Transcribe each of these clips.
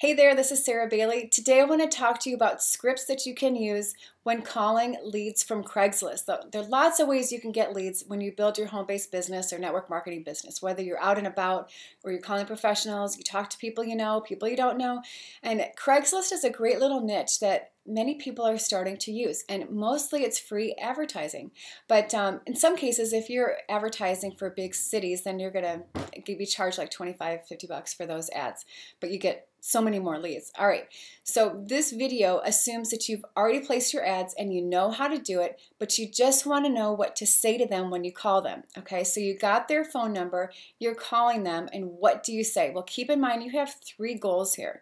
Hey there, this is Sarah Bailey. Today I want to talk to you about scripts that you can use when calling leads from Craigslist. There are lots of ways you can get leads when you build your home-based business or network marketing business, whether you're out and about or you're calling professionals, you talk to people you know, people you don't know. And Craigslist is a great little niche that many people are starting to use, and mostly it's free advertising. But in some cases, if you're advertising for big cities, then you're going to be charged like $25–50 for those ads, but you get so many more leads. All right, so this video assumes that you've already placed your ads and you know how to do it, but you just want to know what to say to them when you call them. Okay, so you got their phone number, you're calling them, and what do you say? Well, keep in mind you have 3 goals here.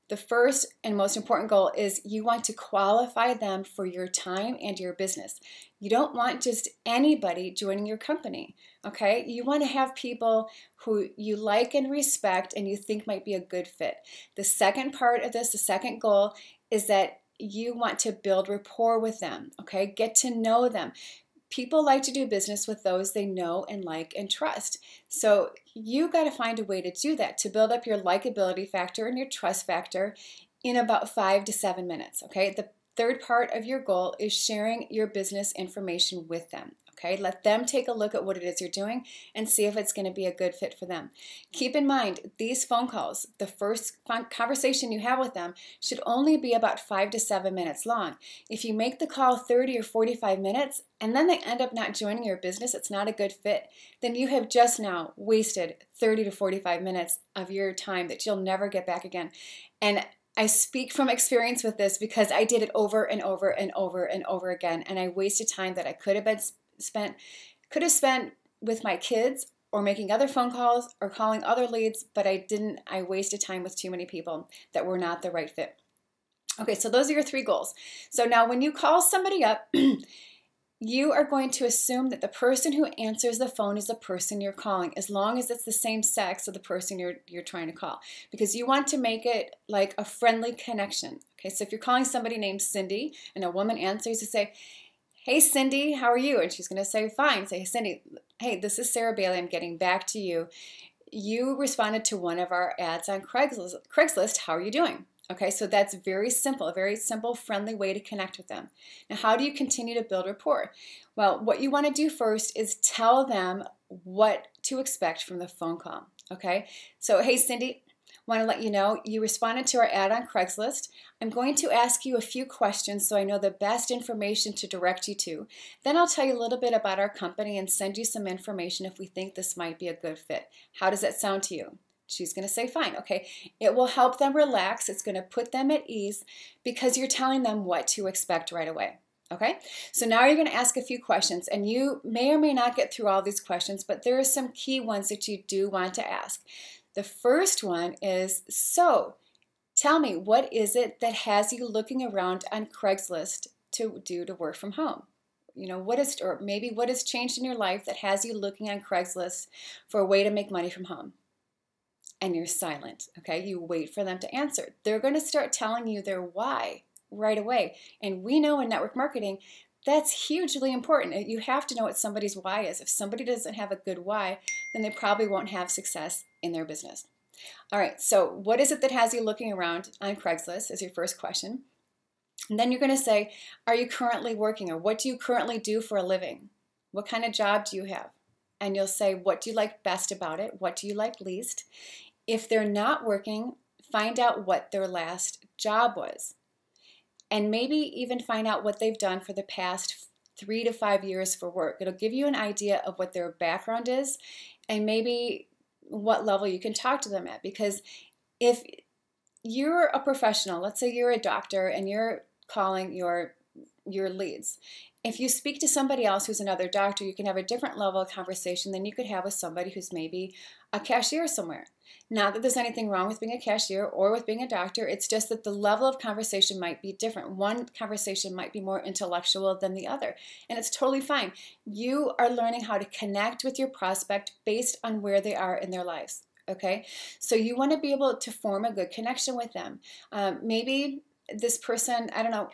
The first and most important goal is you want to qualify them for your time and your business. You don't want just anybody joining your company, okay? You want to have people who you like and respect and you think might be a good fit. The second part of this, the second goal, is that you want to build rapport with them, okay? Get to know them. People like to do business with those they know and like and trust. So you got to find a way to do that, to build up your likability factor and your trust factor in about 5 to 7 minutes. Okay. The third part of your goal is sharing your business information with them. Okay, let them take a look at what it is you're doing and see if it's going to be a good fit for them. Keep in mind, these phone calls, the first conversation you have with them should only be about 5 to 7 minutes long. If you make the call 30 or 45 minutes and then they end up not joining your business, it's not a good fit, then you have just now wasted 30 to 45 minutes of your time that you'll never get back again. And I speak from experience with this because I did it over and over and over and over again, and I wasted time that I could have spent with my kids or making other phone calls or calling other leads, but I didn't. I wasted time with too many people that were not the right fit. Okay, so those are your 3 goals. So now when you call somebody up, you are going to assume that the person who answers the phone is the person you're calling, as long as it's the same sex of the person you're trying to call, because you want to make it like a friendly connection. Okay, so if you're calling somebody named Cindy and a woman answers, you say, "Hey Cindy, how are you?" And she's going to say, "Fine." Say, "Hey Cindy, hey, this is Sarah Bailey. I'm getting back to you. You responded to one of our ads on Craigslist. How are you doing?" Okay, so that's very simple, a very simple, friendly way to connect with them. Now, how do you continue to build rapport? Well, what you want to do first is tell them what to expect from the phone call. Okay, so hey Cindy, want to let you know you responded to our ad on Craigslist. I'm going to ask you a few questions so I know the best information to direct you to. Then I'll tell you a little bit about our company and send you some information if we think this might be a good fit. How does that sound to you? She's going to say, "Fine." Okay, it will help them relax. It's going to put them at ease because you're telling them what to expect right away. Okay, so now you're going to ask a few questions, and you may or may not get through all these questions, but there are some key ones that you do want to ask. The first one is, so tell me, what is it that has you looking around on Craigslist to do to work from home? You know, what is, or maybe what has changed in your life that has you looking on Craigslist for a way to make money from home? And you're silent, okay? You wait for them to answer. They're going to start telling you their why right away. And we know in network marketing, that's hugely important. You have to know what somebody's why is. If somebody doesn't have a good why, then they probably won't have success in their business. All right, so what is it that has you looking around on Craigslist is your first question. And then you're going to say, are you currently working, or what do you currently do for a living? What kind of job do you have? And you'll say, what do you like best about it? What do you like least? If they're not working, find out what their last job was. And maybe even find out what they've done for the past 3 to 5 years for work. It'll give you an idea of what their background is and maybe what level you can talk to them at. Because if you're a professional, let's say you're a doctor and you're calling your leads. If you speak to somebody else who's another doctor, you can have a different level of conversation than you could have with somebody who's maybe a cashier somewhere. Not that there's anything wrong with being a cashier or with being a doctor, it's just that the level of conversation might be different. One conversation might be more intellectual than the other, and it's totally fine. You are learning how to connect with your prospect based on where they are in their lives, okay? So you want to be able to form a good connection with them. Maybe this person, I don't know,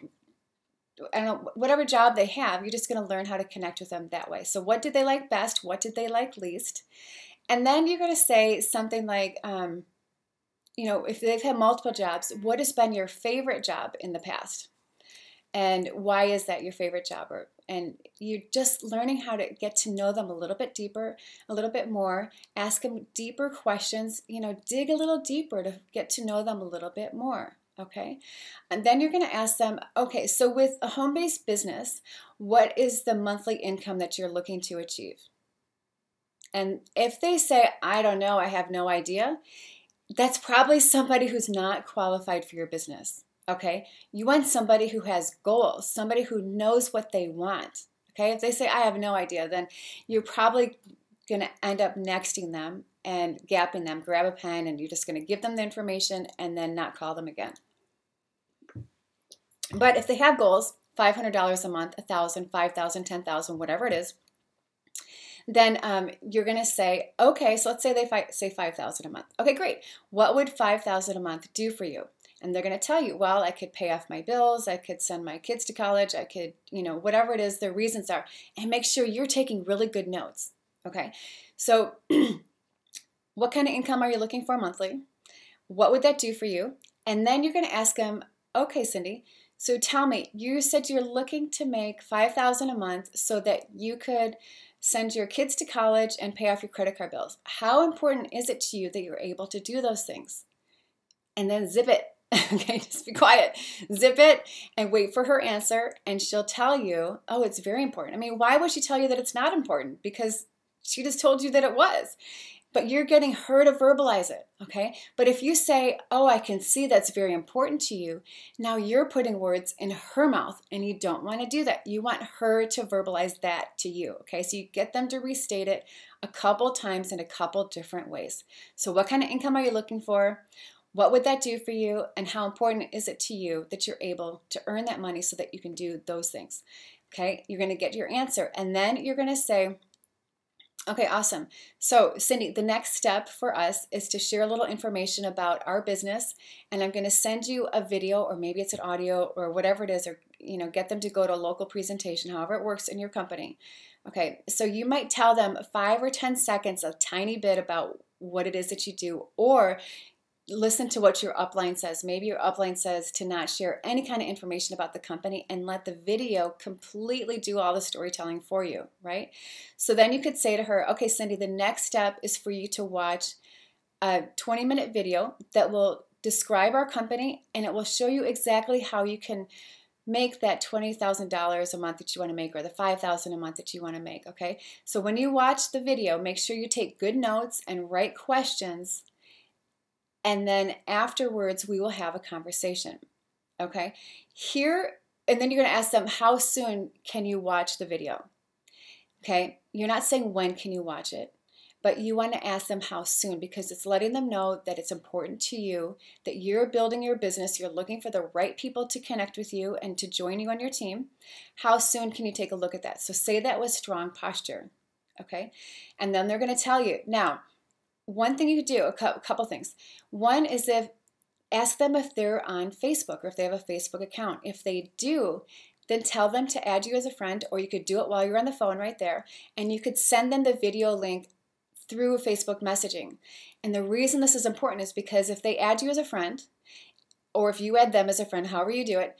whatever job they have, you're just going to learn how to connect with them that way. So what did they like best? What did they like least? And then you're going to say something like, if they've had multiple jobs, what has been your favorite job in the past? And why is that your favorite job? And you're just learning how to get to know them a little bit deeper, a little bit more, ask them deeper questions, dig a little deeper to get to know them a little bit more. Okay, and then you're going to ask them, okay, so with a home-based business, what is the monthly income that you're looking to achieve? And if they say, I don't know, I have no idea, that's probably somebody who's not qualified for your business. Okay, you want somebody who has goals, somebody who knows what they want. Okay, if they say, I have no idea, then you're probably going to end up nexting them and gapping them. Grab a pen and you're just going to give them the information and then not call them again. But if they have goals, $500 a month, $1,000, $5,000, $10,000, whatever it is, then you're going to say, okay, so let's say they say $5,000 a month. Okay, great. What would $5,000 a month do for you? And they're going to tell you, well, I could pay off my bills, I could send my kids to college, I could, whatever it is their reasons are, and make sure you're taking really good notes. Okay, so what kind of income are you looking for monthly? What would that do for you? And then you're going to ask them, okay, Cindy, so tell me, you said you're looking to make $5,000 a month so that you could send your kids to college and pay off your credit card bills. How important is it to you that you're able to do those things? And then zip it. Okay, just be quiet. Zip it and wait for her answer, and she'll tell you, oh, it's very important. I mean, why would she tell you that it's not important? Because she just told you that it was. But you're getting her to verbalize it, okay? But if you say, oh, I can see that's very important to you, now you're putting words in her mouth, and you don't want to do that. You want her to verbalize that to you, okay? So you get them to restate it a couple times in a couple different ways. So what kind of income are you looking for? What would that do for you? And how important is it to you that you're able to earn that money so that you can do those things? Okay, you're going to get your answer, and then you're going to say, okay, awesome. So Cindy, the next step for us is to share a little information about our business, and I'm going to send you a video, or maybe it's an audio or whatever it is, or get them to go to a local presentation, however it works in your company. Okay, so you might tell them 5 or 10 seconds, a tiny bit about what it is that you do, or listen to what your upline says. Maybe your upline says to not share any kind of information about the company and let the video completely do all the storytelling for you, right? So then you could say to her, okay, Cindy, the next step is for you to watch a 20-minute video that will describe our company, and it will show you exactly how you can make that $20,000 a month that you want to make, or the $5,000 a month that you want to make, okay? So when you watch the video, make sure you take good notes and write questions. And then afterwards, we will have a conversation, okay? And then you're going to ask them, how soon can you watch the video? Okay, you're not saying when can you watch it, but you want to ask them how soon, because it's letting them know that it's important to you, that you're building your business, you're looking for the right people to connect with you and to join you on your team. How soon can you take a look at that? So say that with strong posture, okay? And then they're going to tell you. Now, one thing you could do, a couple things. One is ask them if they're on Facebook or if they have a Facebook account. If they do, then tell them to add you as a friend, or you could do it while you're on the phone right there, and you could send them the video link through Facebook messaging. And the reason this is important is because if they add you as a friend, or if you add them as a friend, however you do it,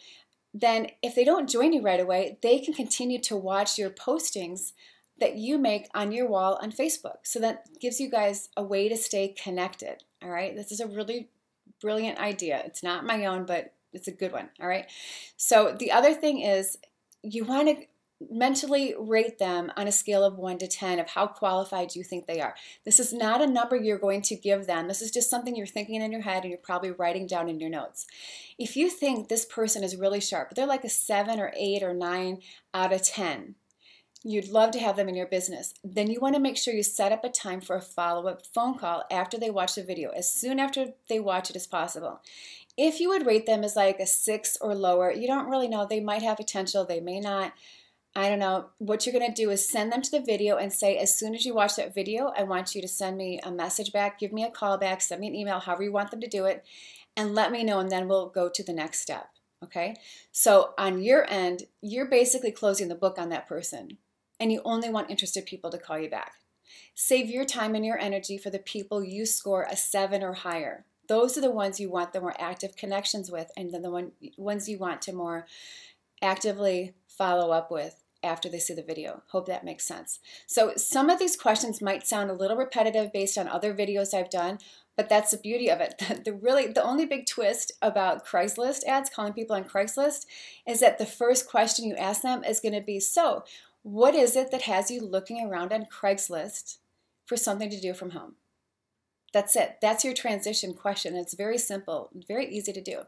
then if they don't join you right away, they can continue to watch your postings that you make on your wall on Facebook. So that gives you guys a way to stay connected, all right? This is a really brilliant idea. It's not my own, but it's a good one, all right? So the other thing is you want to mentally rate them on a scale of 1 to 10 of how qualified you think they are. This is not a number you're going to give them. This is just something you're thinking in your head and you're probably writing down in your notes. If you think this person is really sharp, but they're like a 7 or 8 or 9 out of 10, you'd love to have them in your business, then you want to make sure you set up a time for a follow-up phone call after they watch the video, as soon after they watch it as possible. If you would rate them as like a 6 or lower, you don't really know. They might have potential, they may not. I don't know. What you're going to do is send them to the video and say, as soon as you watch that video, I want you to send me a message back, give me a call back, send me an email, however you want them to do it, and let me know, and then we'll go to the next step. Okay? So on your end, you're basically closing the book on that person, and you only want interested people to call you back. Save your time and your energy for the people you score a 7 or higher. Those are the ones you want the more active connections with, and then the ones you want to more actively follow up with after they see the video. Hope that makes sense. So some of these questions might sound a little repetitive based on other videos I've done, but that's the beauty of it. The only big twist about Craigslist ads, calling people on Craigslist, is that the first question you ask them is going to be, so what is it that has you looking around on Craigslist for something to do from home? That's it. That's your transition question. It's very simple, very easy to do.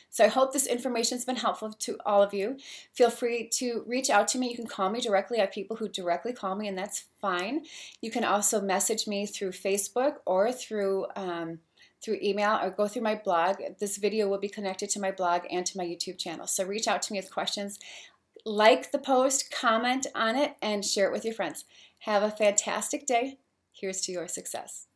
So I hope this information has been helpful to all of you. Feel free to reach out to me. You can call me directly. I have people who directly call me, and that's fine. You can also message me through Facebook or through email, or go through my blog. This video will be connected to my blog and to my YouTube channel. So reach out to me with questions. Like the post, comment on it, and share it with your friends. Have a fantastic day. Here's to your success.